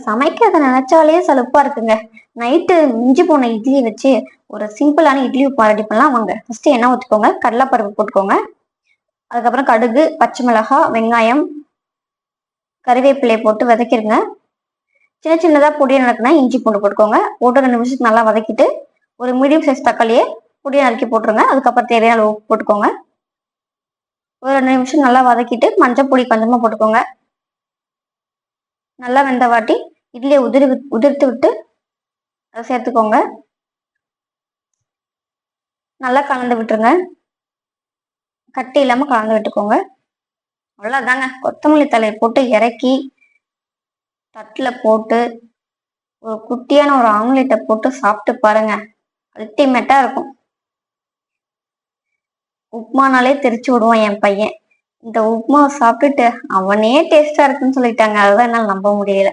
சமைக்கிறத நினைச்சாலே சலுப்பா இருக்குங்க. நைட்டு மிஞ்சி போன இட்லியை வச்சு ஒரு சிம்பிளான இட்லி உப்புமா ரெடி பண்ணலாம் வாங்க. ஃபர்ஸ்ட் எண்ணெய் ஊற்றிக்கோங்க, கடலைப்பருப்பு போட்டுக்கோங்க. அதுக்கப்புறம் கடுகு, பச்சை மிளகாய், வெங்காயம், கறிவேப்பிலையை போட்டு வதக்கிடுங்க. சின்ன சின்னதாக பொடியை நறுக்குனா இஞ்சி பூண்டு போட்டுக்கோங்க. போட்டு 2 நிமிஷத்துக்கு நல்லா வதக்கிட்டு ஒரு மீடியம் சைஸ் தக்காளியை பொடியை நறுக்கி போட்டுருங்க. அதுக்கப்புறம் தேவையான அளவு உப்பு போட்டுக்கோங்க. ஒரு 2 நிமிஷம் நல்லா வதக்கிட்டு மஞ்சள் பொடி கொஞ்சமாக போட்டுக்கோங்க. நல்லா வெந்த வாட்டி இட்லியை உதிர்த்து விட்டு அதை சேர்த்துக்கோங்க. நல்லா கலந்து விட்டுருங்க. கட்டி இல்லாமல் கலந்து விட்டுக்கோங்க. அவ்வளோதாங்க. கொத்தமல்லி தலையை போட்டு இறக்கி தட்டில் போட்டு ஒரு குட்டியான ஒரு ஆம்லேட்டை போட்டு சாப்பிட்டு பாருங்க. அல்டிமேட்டாக இருக்கும். உப்புமானாலே தெரிச்சு விடுவான் என் பையன். இந்த உப்புமாவை சாப்பிட்டுட்டு அவனே டேஸ்டா இருக்குன்னு சொல்லிட்டாங்க. அதுதான் என்னால் நம்ப முடியல.